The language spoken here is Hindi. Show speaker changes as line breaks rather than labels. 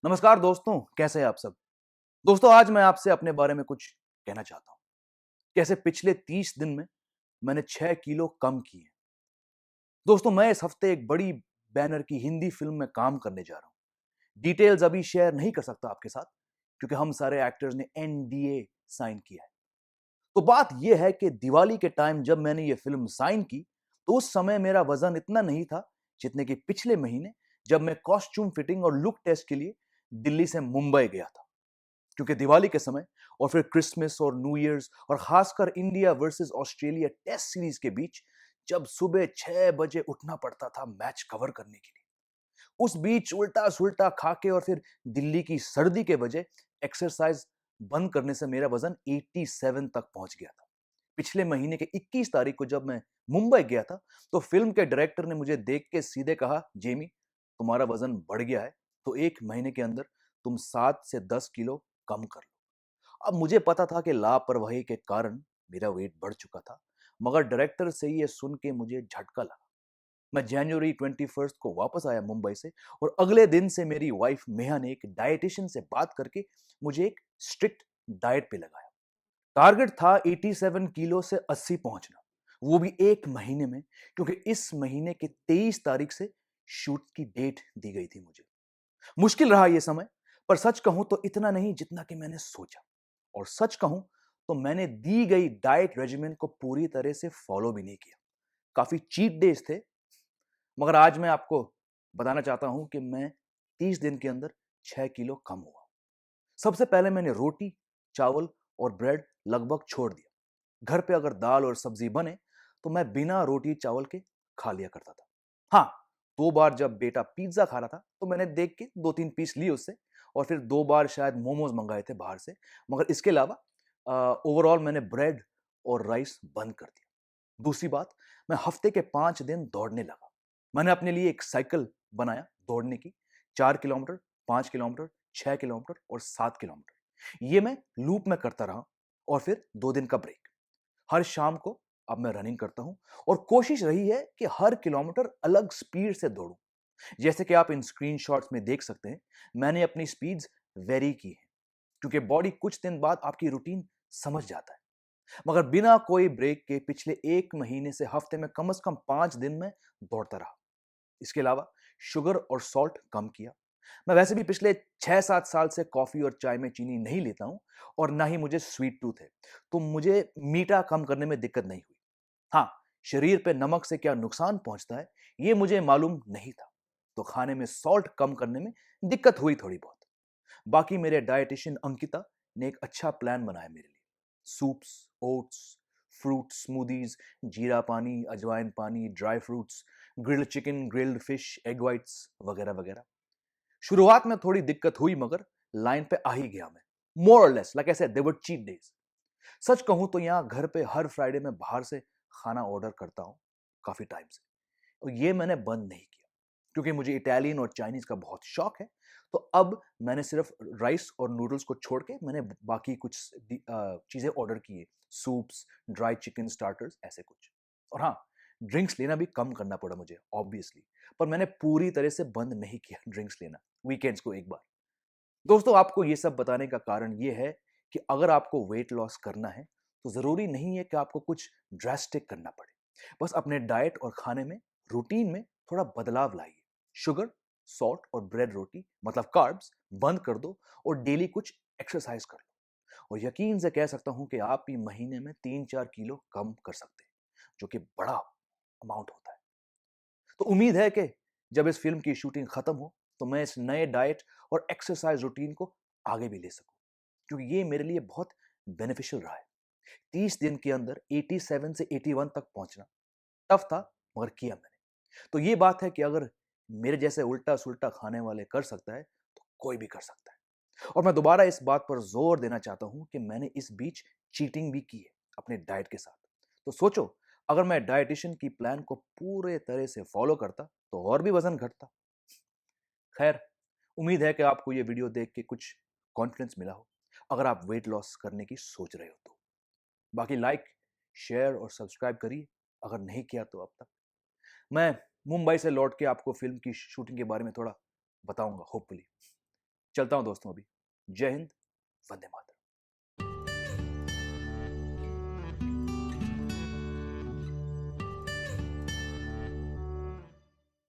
नमस्कार दोस्तों, कैसे हैं आप सब। दोस्तों, आज मैं आपसे अपने बारे में कुछ कहना चाहता हूं। कैसे पिछले 30 दिन में मैंने 6 किलो कम किए। दोस्तों, मैं इस हफ्ते एक बड़ी बैनर की हिंदी फिल्म में काम करने जा रहा हूं। डिटेल्स अभी शेयर नहीं कर सकता आपके साथ, क्योंकि हम सारे एक्टर्स ने एनडीए साइन किया है। तो बात यह है कि दिवाली के टाइम जब मैंने ये फिल्म साइन की, तो उस समय मेरा वजन इतना नहीं था जितने कि पिछले महीने जब मैं कॉस्ट्यूम फिटिंग और लुक टेस्ट के लिए दिल्ली से मुंबई गया था। क्योंकि दिवाली के समय और फिर क्रिसमस और न्यू ईयर्स और खासकर India versus Australia test series के बीच जब सुबह 6 बजे उठना पड़ता था मैच कवर करने के लिए, उस बीच उल्टा सुल्टा खा के और फिर दिल्ली की सर्दी के वजह एक्सरसाइज बंद करने से मेरा वजन 87 तक पहुंच गया था। पिछले महीने के 21 तारीख को जब मैं मुंबई गया था, तो फिल्म के डायरेक्टर ने मुझे देख के सीधे कहा, जेमी तुम्हारा वजन बढ़ गया है, तो 1 महीने के अंदर तुम 7 से 10 किलो कम कर लो। अब मुझे पता था कि लापरवाही के कारण मेरा वेट बढ़ चुका था, मगर डायरेक्टर से ये सुन के मुझे झटका लगा। मैं जनवरी 21 को वापस आया मुंबई से, और अगले दिन से मेरी वाइफ नेहा ने एक डाइटिशियन से बात करके मुझे एक स्ट्रिक्ट डाइट पे लगाया। टारगेट था 87 किलो से 80 पहुंचना, वो भी 1 महीने में, क्योंकि इस महीने के 23 तारीख से शूट की डेट दी गई थी मुझे। मुश्किल रहा ये समय, पर सच कहूं तो इतना नहीं जितना कि मैंने सोचा। और सच कहूं तो मैंने दी गई डाइट रेजिमेंट को पूरी तरह से फॉलो भी नहीं किया। काफी चीट डेज थे, मगर आज मैं आपको बताना चाहता हूं कि मैं 30 दिन के अंदर 6 किलो कम हुआ। सबसे पहले मैंने रोटी, चावल और ब्रेड लगभग छोड़ दिया। घर पे अगर दाल और सब्जी बने तो मैं बिना रोटी चावल के खा लिया करता था। हाँ, 2 बार जब बेटा पिज्जा खा रहा था तो मैंने देख के 2-3 पीस लिए उससे, और फिर 2 बार शायद मोमोज मंगाए थे बाहर से। मगर इसके अलावा ओवरऑल मैंने ब्रेड और राइस बंद कर दिया। दूसरी बात, मैं हफ्ते के 5 दिन दौड़ने लगा। मैंने अपने लिए एक साइकिल बनाया दौड़ने की, 4 किलोमीटर, 5 किलोमीटर, 6 किलोमीटर और 7 किलोमीटर। ये मैं लूप में करता रहा, और फिर 2 दिन का ब्रेक। हर शाम को अब मैं रनिंग करता हूं, और कोशिश रही है कि हर किलोमीटर अलग स्पीड से दौड़ूं। जैसे कि आप इन स्क्रीनशॉट्स में देख सकते हैं, मैंने अपनी स्पीड्स वेरी की है, क्योंकि बॉडी कुछ दिन बाद आपकी रूटीन समझ जाता है। मगर बिना कोई ब्रेक के पिछले 1 महीने से हफ्ते में कम से कम 5 दिन में दौड़ता रहा। इसके अलावा शुगर और सॉल्ट कम किया। मैं वैसे भी पिछले 6-7 साल से कॉफी और चाय में चीनी नहीं लेता हूं, और ना ही मुझे स्वीट टूथ है, तो मुझे मीठा कम करने में दिक्कत नहीं हुई। हाँ, शरीर पे नमक से क्या नुकसान पहुंचता है ये मुझे मालूम नहीं था, तो खाने में सॉल्ट कम करने में दिक्कत हुई थोड़ी बहुत। बाकी मेरे डाइटिशियन अंकिता ने एक अच्छा प्लान बनाया मेरे लिए। सूप्स, ओट्स, फ्रूट स्मूदीज, जीरा पानी, अजवाइन पानी, dry fruits, grilled chicken, grilled fish, egg whites वगैरह वगैरह। शुरुआत में थोड़ी दिक्कत हुई, मगर लाइन पे आ ही गया मैं। More or less like I said, they were cheat days. सच कहूं तो यहाँ घर पे हर फ्राइडे में बाहर से खाना ऑर्डर करता हूं काफी टाइम से, और ये मैंने बंद नहीं किया, क्योंकि मुझे इटालियन और चाइनीज का बहुत शौक है। तो अब मैंने सिर्फ राइस और नूडल्स को छोड़ के मैंने बाकी कुछ चीजें ऑर्डर की है। सूप्स, ड्राई चिकन स्टार्टर्स, ऐसे कुछ। और हाँ, ड्रिंक्स लेना भी कम करना पड़ा मुझे ऑब्वियसली, पर मैंने पूरी तरह से बंद नहीं किया ड्रिंक्स लेना, वीकेंड्स को एक बार। दोस्तों, आपको ये सब बताने का कारण ये है कि अगर आपको वेट लॉस करना है, तो जरूरी नहीं है कि आपको कुछ ड्रास्टिक करना पड़े। बस अपने डाइट और खाने में, रूटीन में थोड़ा बदलाव लाइए। शुगर, सॉल्ट और ब्रेड रोटी मतलब कार्ब्स बंद कर दो, और डेली कुछ एक्सरसाइज कर लो। और यकीन से कह सकता हूं कि आप ही महीने में 3-4 किलो कम कर सकते हैं, जो कि बड़ा अमाउंट होता है। तो उम्मीद है कि जब इस फिल्म की शूटिंग खत्म हो, तो मैं इस नए डाइट और एक्सरसाइज रूटीन को आगे भी ले सकूं, क्योंकि ये मेरे लिए बहुत बेनिफिशियल रहा है। 30 दिन के अंदर 87 से 81 तक पहुंचना टफ था, मगर किया मैंने। तो ये बात है कि अगर मेरे जैसे उल्टा सुल्टा खाने वाले कर सकता है, तो कोई भी कर सकता है। और मैं दोबारा इस बात पर जोर देना चाहता हूं कि मैंने इस बीच चीटिंग भी की है अपने डाइट के साथ। तो सोचो, अगर मैं डाइटिशियन की प्लान को पूरे तरह से फॉलो करता तो और भी वजन घटता। खैर, उम्मीद है कि आपको ये वीडियो देख के कुछ कॉन्फिडेंस मिला हो, अगर आप वेट लॉस करने की सोच रहे हो तो। बाकी लाइक, शेयर और सब्सक्राइब करिए अगर नहीं किया तो अब तक। मैं मुंबई से लौट के आपको फिल्म की शूटिंग के बारे में थोड़ा बताऊंगा होपफुली। चलता हूं दोस्तों अभी। जय हिंद, वंदे मातरम।